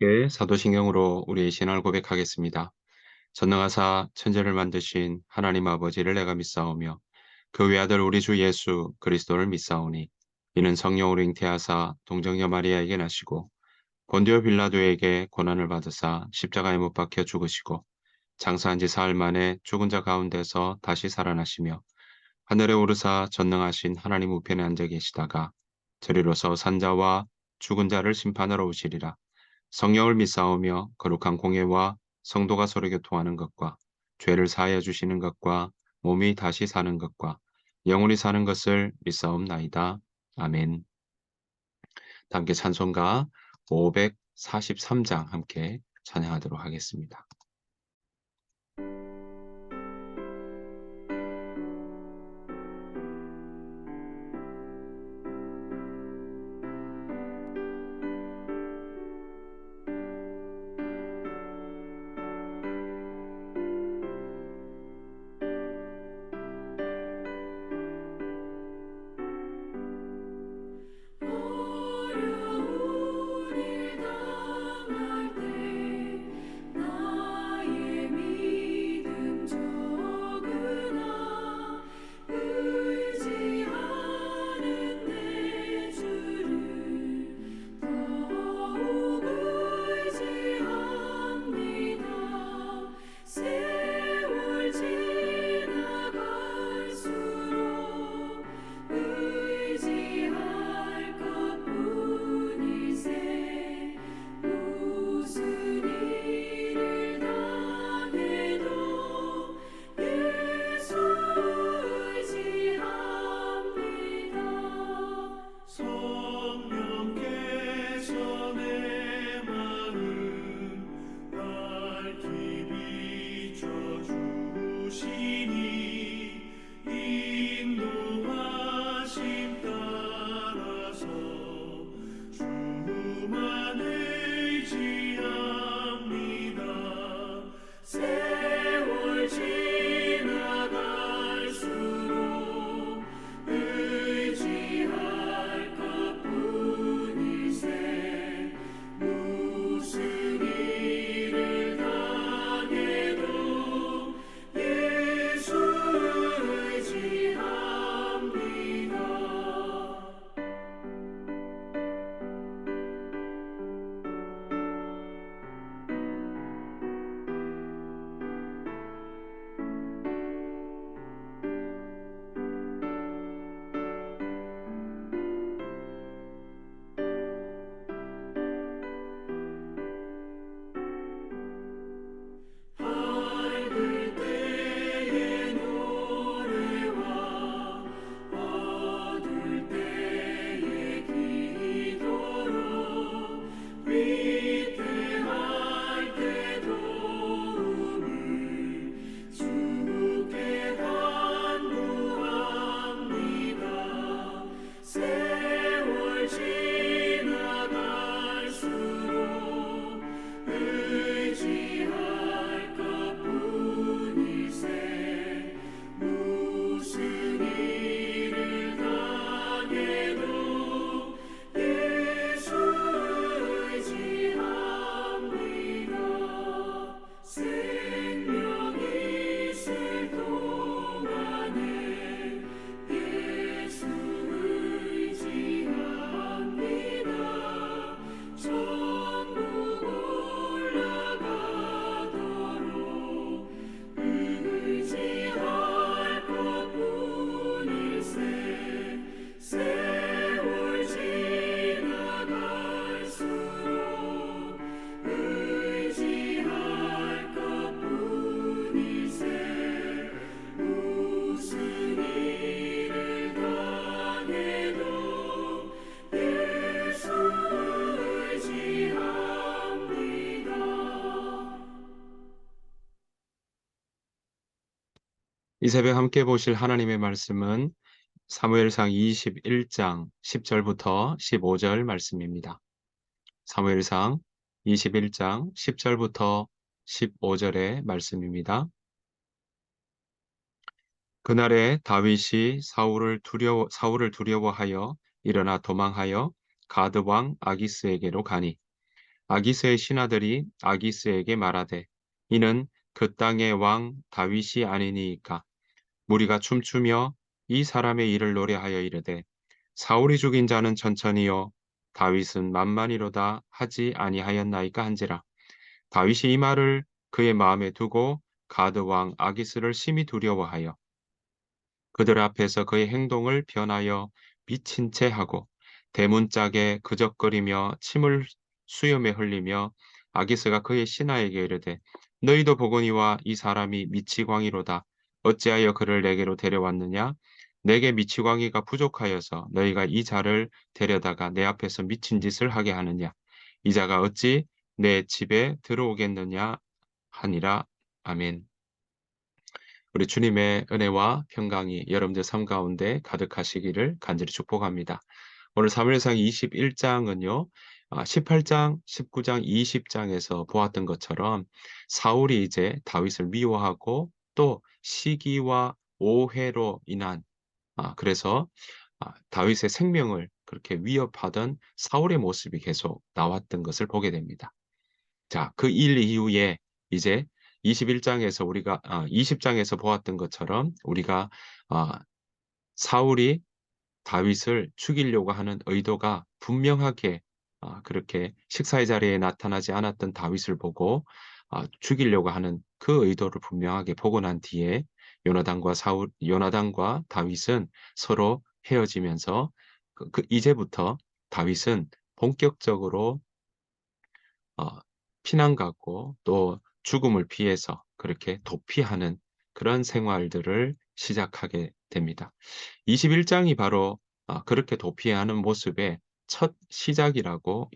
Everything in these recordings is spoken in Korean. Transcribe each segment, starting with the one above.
함께 사도신경으로 우리의 신앙을 고백하겠습니다. 전능하사 천지를 만드신 하나님 아버지를 내가 믿사오며 그 외아들 우리 주 예수 그리스도를 믿사오니 이는 성령으로 잉태하사 동정녀 마리아에게 나시고 본디오 빌라도에게 고난을 받으사 십자가에 못 박혀 죽으시고 장사한 지 사흘 만에 죽은 자 가운데서 다시 살아나시며 하늘에 오르사 전능하신 하나님 우편에 앉아 계시다가 저리로서 산자와 죽은 자를 심판하러 오시리라. 성령을 믿사오며 거룩한 공예와 성도가 서로 교통하는 것과 죄를 사하여 주시는 것과 몸이 다시 사는 것과 영원히 사는 것을 믿사옵나이다. 아멘. 함께 찬송가 543장 함께 찬양하도록 하겠습니다. 어려운 일 당할 때 나의 믿음 적으나 의지하는 내 주를 더욱 의지합니다. 세월 지나갈수록 의지할 것뿐이세. 무슨 일을 당해도 예수 의지합니다. 성령께서 내 마음 밝히 비춰주시니 인도하심 따라서 주만 의지합니다. 세월 지나갈수록 의지할 것뿐이세. 무슨 일을 당해도 예수 의지합니다. 밝을 때의 노래와 어두울 때의 기도로 위태할 때 도움을 주께 간구합니다. 세월 지나갈수록 의지할 것뿐이세. 무슨 일을 당해도 예수 의지합니다. 생명이 있을 동안에 예수 의지합니다. 천국 올라가도록 의지할 것뿐일세. 세월 지나갈수록 의지할 것뿐일세. 무슨 일을 당해도 예수 의지합니다. 이 새벽 함께 보실 하나님의 말씀은 사무엘상 21장 10절부터 15절 말씀입니다. 사무엘상 21장 10절부터 15절의 말씀입니다. 그날에 다윗이 사울을 두려워하여 일어나 도망하여 가드 왕 아기스에게로 가니 아기스의 신하들이 아기스에게 말하되 이는 그 땅의 왕 다윗이 아니니이까. 무리가 춤추며 이 사람의 일을 노래하여 이르되 사울이 죽인 자는 천천히요 다윗은 만만히로다 하지 아니하였나이까 한지라. 다윗이 이 말을 그의 마음에 두고 가드 왕 아기스를 심히 두려워하여 그들 앞에서 그의 행동을 변하여 미친 채 하고 대문짝에 그적거리며 침을 수염에 흘리며 아기스가 그의 신하에게 이르되 너희도 보거니와 이 사람이 미치광이로다. 어찌하여 그를 내게로 데려왔느냐? 내게 미치광이가 부족하여서 너희가 이 자를 데려다가 내 앞에서 미친 짓을 하게 하느냐? 이 자가 어찌 내 집에 들어오겠느냐 하니라. 아멘. 우리 주님의 은혜와 평강이 여러분들 삶 가운데 가득하시기를 간절히 축복합니다. 오늘 사무엘상 21장은요. 18장, 19장, 20장에서 보았던 것처럼 사울이 이제 다윗을 미워하고 또 시기와 오해로 인한 그래서 다윗의 생명을 그렇게 위협하던 사울의 모습이 계속 나왔던 것을 보게 됩니다. 자, 그 일 이후에 이제 21장에서 우리가 20장에서 보았던 것처럼 우리가 아, 사울이 다윗을 죽이려고 하는 의도가 분명하게 그렇게 식사의 자리에 나타나지 않았던 다윗을 보고 죽이려고 하는 그 의도를 분명하게 보고 난 뒤에 요나단과 다윗은 서로 헤어지면서 이제부터 다윗은 본격적으로 어, 피난 가고 또 죽음을 피해서 그렇게 도피하는 그런 생활들을 시작하게 됩니다. 21장이 바로 그렇게 도피하는 모습의 첫 시작이라고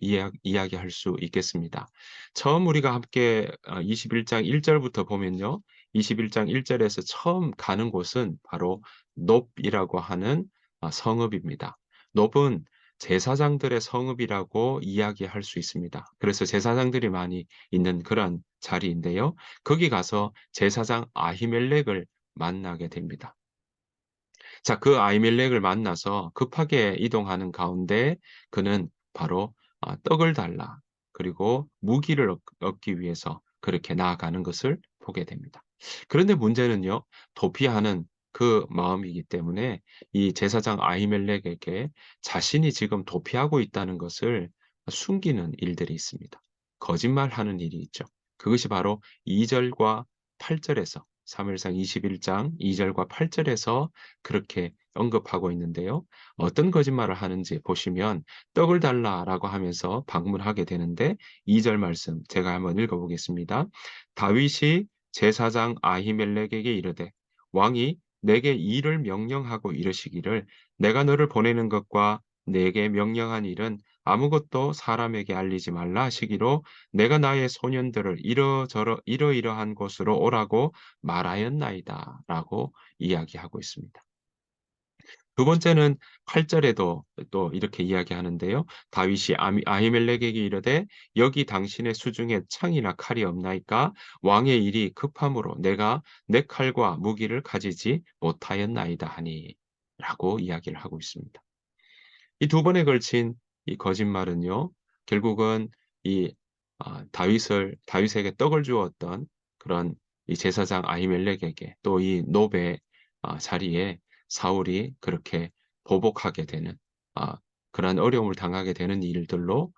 이야기할 수 있겠습니다. 처음 우리가 함께 21장 1절부터 보면요. 21장 1절에서 처음 가는 곳은 바로 놉이라고 하는 성읍입니다. 놉은 제사장들의 성읍이라고 이야기할 수 있습니다. 그래서 제사장들이 많이 있는 그런 자리인데요. 거기 가서 제사장 아히멜렉을 만나게 됩니다. 자, 그 아히멜렉을 만나서 급하게 이동하는 가운데 그는 바로 떡을 달라 그리고 무기를 얻기 위해서 그렇게 나아가는 것을 보게 됩니다. 그런데 문제는요, 도피하는 그 마음이기 때문에 이 제사장 아히멜렉에게 자신이 지금 도피하고 있다는 것을 숨기는 일들이 있습니다. 거짓말하는 일이 있죠. 그것이 바로 2절과 8절에서 사무엘상 21장 2절과 8절에서 그렇게 언급하고 있는데요. 어떤 거짓말을 하는지 보시면 떡을 달라라고 하면서 방문하게 되는데 2절 말씀 제가 한번 읽어보겠습니다. 다윗이 제사장 아히멜렉에게 이르되 왕이 내게 일을 명령하고 이르시기를 내가 너를 보내는 것과 내게 명령한 일은 아무것도 사람에게 알리지 말라 하시기로 내가 나의 소년들을 이러이러한 곳으로 오라고 말하였나이다 라고 이야기하고 있습니다. 두 번째는 8절에도 또 이렇게 이야기하는데요. 다윗이 아히멜렉에게 이르되 여기 당신의 수중에 창이나 칼이 없나이까 왕의 일이 급함으로 내가 내 칼과 무기를 가지지 못하였나이다 하니 라고 이야기를 하고 있습니다. 이 두 번에 걸친 이 거짓말은요. 결국은 이 다윗에게 떡을 주었던 그런 이 제사장 아히멜렉에게 또 이 노베 자리에 사울이 그렇게 보복하게 되는 그런 어려움을 당하게 되는 일들로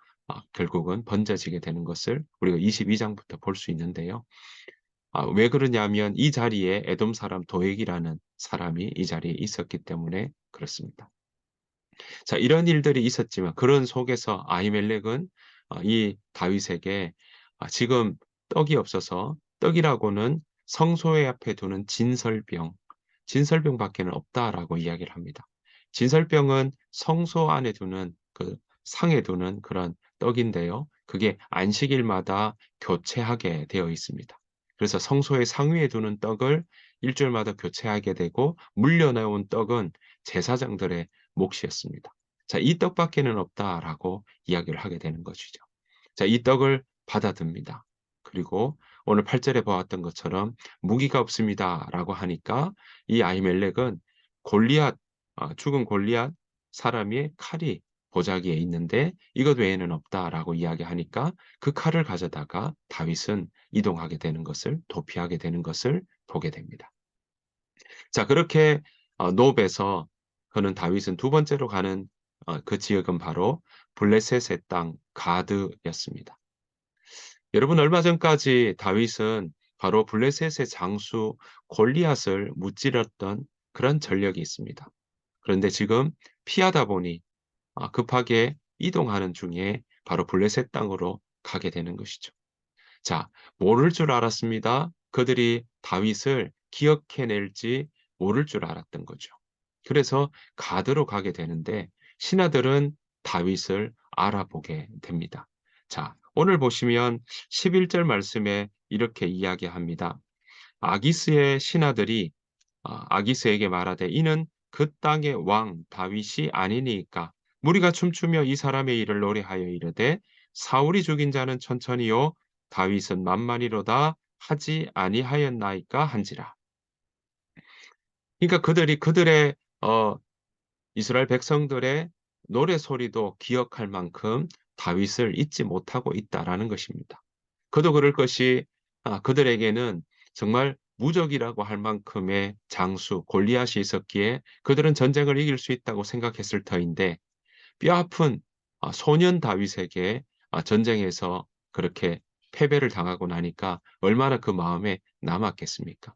결국은 번져지게 되는 것을 우리가 22장부터 볼 수 있는데요. 왜 그러냐면 이 자리에 에돔 사람 도액이라는 사람이 이 자리에 있었기 때문에 그렇습니다. 자, 이런 일들이 있었지만 그런 속에서 아히멜렉은 이 다윗에게 지금 떡이 없어서 떡이라고는 성소의 앞에 두는 진설병밖에는 없다라고 이야기를 합니다. 진설병은 성소 안에 두는 그 상에 두는 그런 떡인데요. 그게 안식일마다 교체하게 되어 있습니다. 그래서 성소의 상위에 두는 떡을 일주일마다 교체하게 되고 물려나온 떡은 제사장들의 몫이었습니다. 자, 이 떡밖에는 없다라고 이야기를 하게 되는 것이죠. 자, 이 떡을 받아듭니다. 그리고 오늘 8절에 보았던 것처럼 무기가 없습니다라고 하니까 이 아히멜렉은 죽은 골리앗 사람의 칼이 보자기에 있는데 이것 외에는 없다라고 이야기하니까 그 칼을 가져다가 다윗은 이동하게 되는 것을, 도피하게 되는 것을 보게 됩니다. 자, 그렇게 노베에서 그는 다윗은 두 번째로 가는 그 지역은 바로 블레셋의 땅 가드였습니다. 여러분, 얼마 전까지 다윗은 바로 블레셋의 장수 골리앗을 무찌렀던 그런 전력이 있습니다. 그런데 지금 피하다 보니 급하게 이동하는 중에 바로 블레셋 땅으로 가게 되는 것이죠. 자, 모를 줄 알았습니다. 그들이 다윗을 기억해낼지 모를 줄 알았던 거죠. 그래서 가드로 가게 되는데 신하들은 다윗을 알아보게 됩니다. 자, 오늘 보시면 11절 말씀에 이렇게 이야기합니다. 아기스의 신하들이 아기스에게 말하되 이는 그 땅의 왕 다윗이 아니니까 무리가 춤추며 이 사람의 일을 노래하여 이르되 사울이 죽인 자는 천천히요 다윗은 만만히로다 하지 아니하였나이까 한지라. 그러니까 그들이 그들의 어 이스라엘 백성들의 노래 소리도 기억할 만큼 다윗을 잊지 못하고 있다라는 것입니다. 그도 그럴 것이 그들에게는 정말 무적이라고 할 만큼의 장수 골리앗이 있었기에 그들은 전쟁을 이길 수 있다고 생각했을 터인데 뼈아픈 소년 다윗에게 전쟁에서 그렇게 패배를 당하고 나니까 얼마나 그 마음에 남았겠습니까?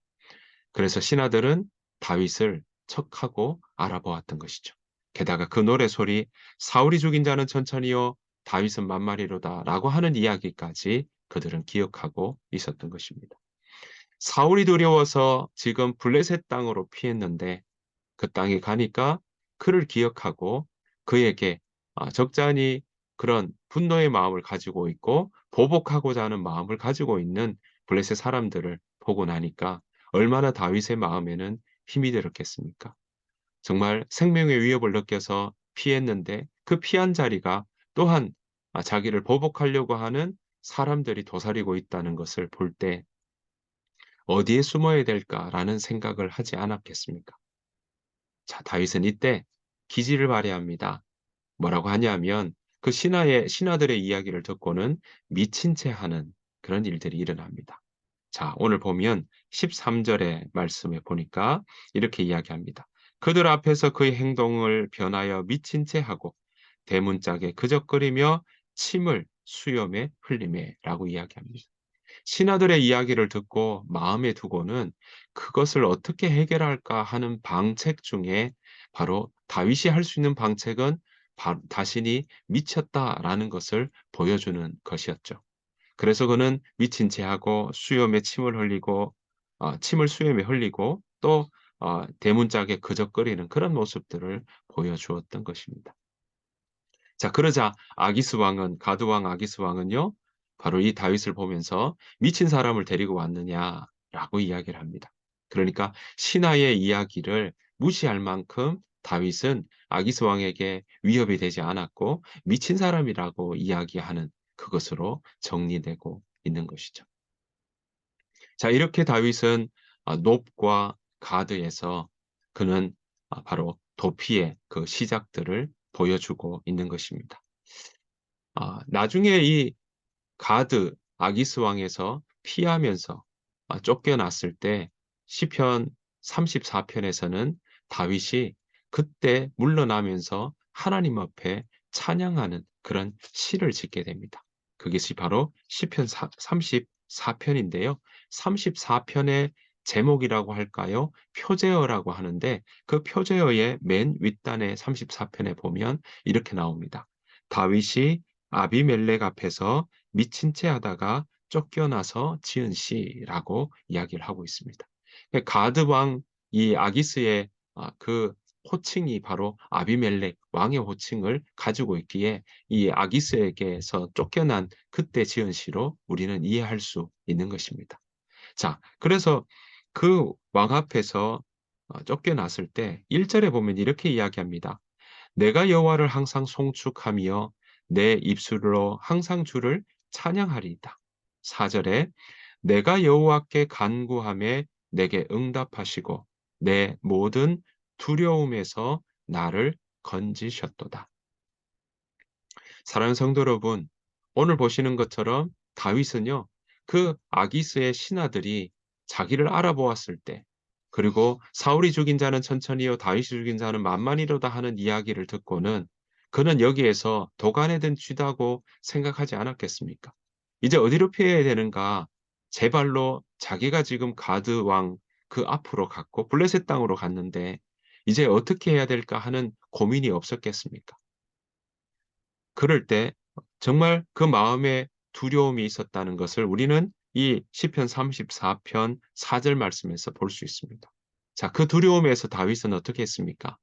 그래서 신하들은 다윗을 척하고 알아보았던 것이죠. 게다가 그 노래 소리 사울이 죽인 자는 천천히요 다윗은 만만히로다라고 하는 이야기까지 그들은 기억하고 있었던 것입니다. 사울이 두려워서 지금 블레셋 땅으로 피했는데 그 땅에 가니까 그를 기억하고 그에게 적잖이 그런 분노의 마음을 가지고 있고 보복하고자 하는 마음을 가지고 있는 블레셋 사람들을 보고 나니까 얼마나 다윗의 마음에는 힘이 들었겠습니까? 정말 생명의 위협을 느껴서 피했는데 그 피한 자리가 또한 자기를 보복하려고 하는 사람들이 도사리고 있다는 것을 볼 때 어디에 숨어야 될까라는 생각을 하지 않았겠습니까? 자, 다윗은 이때 기지를 발휘합니다. 뭐라고 하냐면 그 신하들의 이야기를 듣고는 미친 채 하는 그런 일들이 일어납니다. 자, 오늘 보면 13절의 말씀에 보니까 이렇게 이야기합니다. 그들 앞에서 그의 행동을 변하여 미친 채 하고 대문짝에 그적거리며 침을 수염에 흘리매라고 이야기합니다. 신하들의 이야기를 듣고 마음에 두고는 그것을 어떻게 해결할까 하는 방책 중에 바로 다윗이 할 수 있는 방책은 자신이 미쳤다라는 것을 보여주는 것이었죠. 그래서 그는 미친 채 하고 수염에 침을 흘리고 침을 수염에 흘리고 또 대문짝에 그적거리는 그런 모습들을 보여주었던 것입니다. 자, 그러자 아기스 왕은 가드 왕 아기스 왕은요. 바로 이 다윗을 보면서 미친 사람을 데리고 왔느냐라고 이야기를 합니다. 그러니까 신하의 이야기를 무시할 만큼 다윗은 아기스 왕에게 위협이 되지 않았고 미친 사람이라고 이야기하는 그것으로 정리되고 있는 것이죠. 자, 이렇게 다윗은 놉과 가드에서 그는 바로 도피의 그 시작들을 보여주고 있는 것입니다. 나중에 이 가드 아기스 왕에서 피하면서 쫓겨났을 때 시편 34편에서는 다윗이 그때 물러나면서 하나님 앞에 찬양하는 그런 시를 짓게 됩니다. 그것이 바로 시편 34편인데요. 34편의 제목이라고 할까요? 표제어라고 하는데 그 표제어의 맨 윗단의 34편에 보면 이렇게 나옵니다. 다윗이 아비멜렉 앞에서 미친 채 하다가 쫓겨나서 지은 시라고 이야기를 하고 있습니다. 가드 왕 이 아기스의 그 호칭이 바로 아비멜렉 왕의 호칭을 가지고 있기에 이 아기스에게서 쫓겨난 그때 지은 시로 우리는 이해할 수 있는 것입니다. 자, 그래서 그 왕 앞에서 쫓겨났을 때 1절에 보면 이렇게 이야기합니다. 내가 여호와를 항상 송축하며 내 입술로 항상 주를 찬양하리이다. 4절에 내가 여호와께 간구하매 내게 응답하시고 내 모든 두려움에서 나를 건지셨도다. 사랑하는 성도 여러분, 오늘 보시는 것처럼 다윗은요, 그 아기스의 신하들이 자기를 알아보았을 때, 그리고 사울이 죽인 자는 천천히요, 다윗이 죽인 자는 만만이로다 하는 이야기를 듣고는 그는 여기에서 도간에 든 쥐다고 생각하지 않았겠습니까? 이제 어디로 피해야 되는가? 제 발로 자기가 지금 가드 왕 그 앞으로 갔고 블레셋 땅으로 갔는데 이제 어떻게 해야 될까 하는 고민이 없었겠습니까? 그럴 때 정말 그 마음에 두려움이 있었다는 것을 우리는 이 시편 34편 4절 말씀에서 볼 수 있습니다. 자, 그 두려움에서 다윗은 어떻게 했습니까?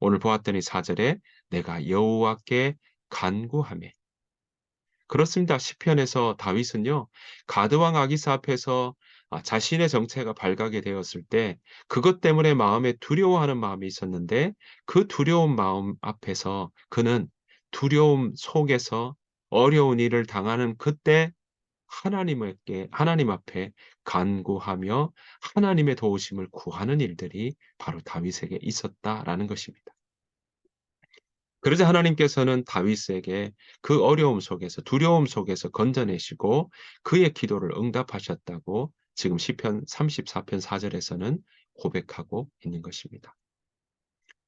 오늘 보았더니 4절에 내가 여호와께 간구하며 그렇습니다. 시편에서 다윗은요. 가드왕 아기스 앞에서 자신의 정체가 발각이 되었을 때 그것 때문에 마음에 두려워하는 마음이 있었는데 그 두려운 마음 앞에서 그는 두려움 속에서 어려운 일을 당하는 그때 하나님 앞에 간구하며 하나님의 도우심을 구하는 일들이 바로 다윗에게 있었다라는 것입니다. 그러자 하나님께서는 다윗에게 그 어려움 속에서 두려움 속에서 건져내시고 그의 기도를 응답하셨다고 지금 시편 34편 4절에서는 고백하고 있는 것입니다.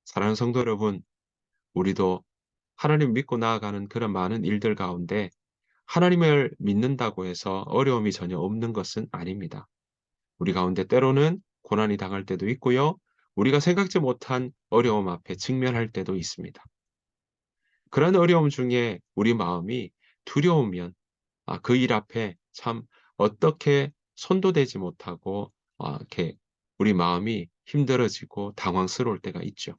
사랑하는 성도 여러분, 우리도 하나님 믿고 나아가는 그런 많은 일들 가운데 하나님을 믿는다고 해서 어려움이 전혀 없는 것은 아닙니다. 우리 가운데 때로는 고난이 당할 때도 있고요. 우리가 생각지 못한 어려움 앞에 직면할 때도 있습니다. 그런 어려움 중에 우리 마음이 두려우면 그 일 앞에 참 어떻게 손도 대지 못하고 이렇게 우리 마음이 힘들어지고 당황스러울 때가 있죠.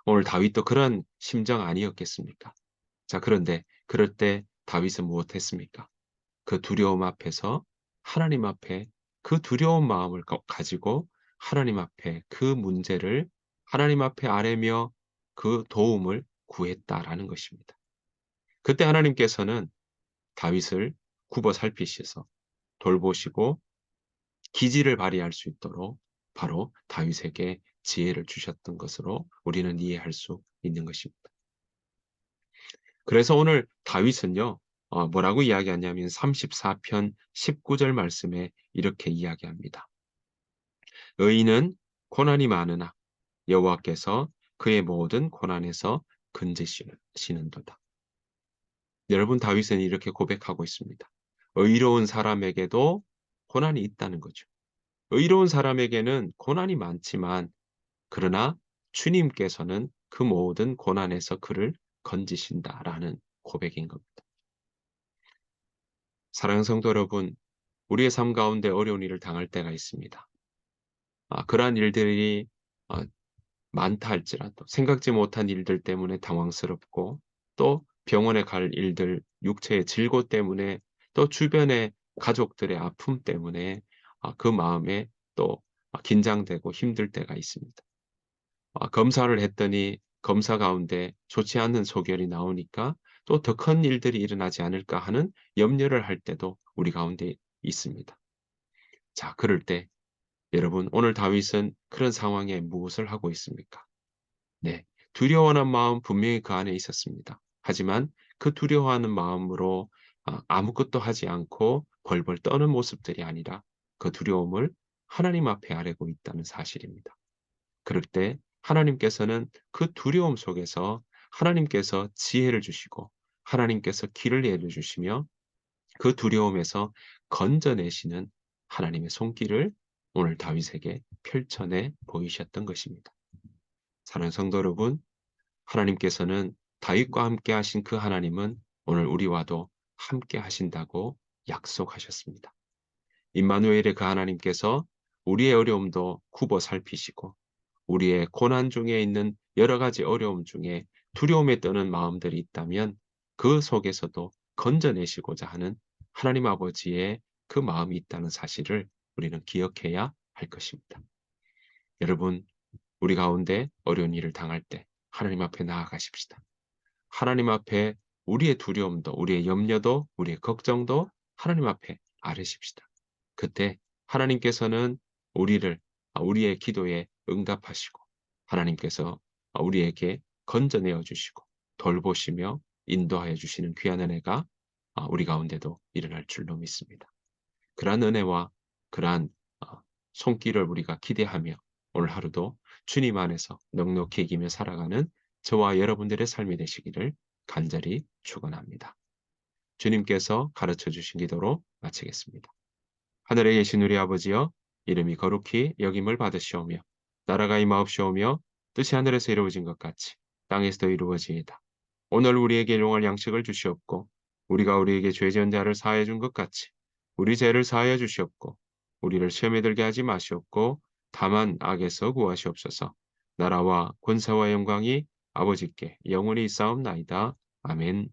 오늘 다윗도 그런 심정 아니었겠습니까? 자, 그런데 그럴 때 다윗은 무엇했습니까? 그 두려움 앞에서 하나님 앞에 그 두려운 마음을 가지고 하나님 앞에 그 문제를 하나님 앞에 아뢰며 그 도움을 구했다라는 것입니다. 그때 하나님께서는 다윗을 굽어 살피셔서 돌보시고 기지를 발휘할 수 있도록 바로 다윗에게 지혜를 주셨던 것으로 우리는 이해할 수 있는 것입니다. 그래서 오늘 다윗은요, 뭐라고 이야기하냐면 34편 19절 말씀에 이렇게 이야기합니다. 의인은 고난이 많으나 여호와께서 그의 모든 고난에서 건지시는도다. 여러분 다윗은 이렇게 고백하고 있습니다. 의로운 사람에게도 고난이 있다는 거죠. 의로운 사람에게는 고난이 많지만 그러나 주님께서는 그 모든 고난에서 그를 건지신다라는 고백인 겁니다. 사랑하는 성도 여러분, 우리의 삶 가운데 어려운 일을 당할 때가 있습니다. 그러한 일들이 어, 많다 할지라도 생각지 못한 일들 때문에 당황스럽고 또 병원에 갈 일들, 육체의 질고 때문에 또 주변의 가족들의 아픔 때문에 그 마음에 또 긴장되고 힘들 때가 있습니다. 검사를 했더니 검사 가운데 좋지 않은 소견이 나오니까 또 더 큰 일들이 일어나지 않을까 하는 염려를 할 때도 우리 가운데 있습니다. 자, 그럴 때 여러분 오늘 다윗은 그런 상황에 무엇을 하고 있습니까? 네. 두려워하는 마음 분명히 그 안에 있었습니다. 하지만 그 두려워하는 마음으로 아무것도 하지 않고 벌벌 떠는 모습들이 아니라 그 두려움을 하나님 앞에 아뢰고 있다는 사실입니다. 그럴 때 하나님께서는 그 두려움 속에서 하나님께서 지혜를 주시고 하나님께서 길을 내려주시며 그 두려움에서 건져내시는 하나님의 손길을 오늘 다윗에게 펼쳐내 보이셨던 것입니다. 사랑하는 성도 여러분, 하나님께서는 다윗과 함께 하신 그 하나님은 오늘 우리와도 함께 하신다고 약속하셨습니다. 임마누엘의 그 하나님께서 우리의 어려움도 굽어 살피시고 우리의 고난 중에 있는 여러 가지 어려움 중에 두려움에 떠는 마음들이 있다면 그 속에서도 건져내시고자 하는 하나님 아버지의 그 마음이 있다는 사실을 우리는 기억해야 할 것입니다. 여러분, 우리 가운데 어려운 일을 당할 때 하나님 앞에 나아가십시다. 하나님 앞에 우리의 두려움도, 우리의 염려도, 우리의 걱정도 하나님 앞에 아뢰십시다. 그때 하나님께서는 우리의 기도에 응답하시고 하나님께서 우리에게 건져내어 주시고 돌보시며 인도하여 주시는 귀한 은혜가 우리 가운데도 일어날 줄로 믿습니다. 그러한 은혜와 그러한 손길을 우리가 기대하며 오늘 하루도 주님 안에서 넉넉히 이기며 살아가는 저와 여러분들의 삶이 되시기를 간절히 축원합니다. 주님께서 가르쳐 주신 기도로 마치겠습니다. 하늘에 계신 우리 아버지여, 이름이 거룩히 여김을 받으시오며 나라가 임하옵시오며 뜻이 하늘에서 이루어진 것 같이 땅에서도 이루어지이다. 오늘 우리에게 일용할 양식을 주시옵고 우리가 우리에게 죄 지은 자를 사하여 준 것 같이 우리 죄를 사하여 주시옵고 우리를 시험에 들게 하지 마시옵고 다만 악에서 구하시옵소서. 나라와 권세와 영광이 아버지께 영원히 있사옵나이다. 아멘.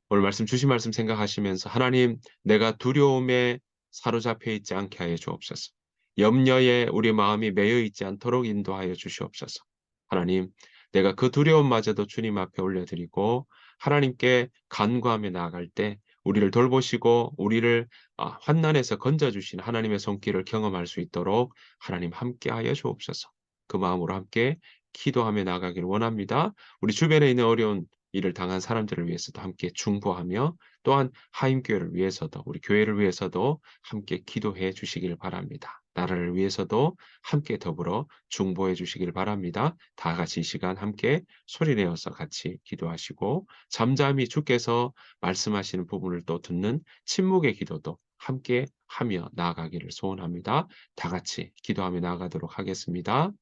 오늘 말씀 주신 말씀 생각하시면서 하나님, 내가 두려움에 사로잡혀 있지 않게 하여 주옵소서. 염려에 우리 마음이 매여 있지 않도록 인도하여 주시옵소서. 하나님, 내가 그 두려움마저도 주님 앞에 올려드리고 하나님께 간구하며 나아갈 때 우리를 돌보시고 우리를 환난에서 건져주신 하나님의 손길을 경험할 수 있도록 하나님 함께하여 주옵소서. 그 마음으로 함께 기도하며 나아가기를 원합니다. 우리 주변에 있는 어려운 일을 당한 사람들을 위해서도 함께 중보하며 또한 하임교회를 위해서도 우리 교회를 위해서도 함께 기도해 주시길 바랍니다. 나라를 위해서도 함께 더불어 중보해 주시길 바랍니다. 다 같이 이 시간 함께 소리내어서 같이 기도하시고 잠잠히 주께서 말씀하시는 부분을 또 듣는 침묵의 기도도 함께 하며 나아가기를 소원합니다. 다 같이 기도하며 나아가도록 하겠습니다.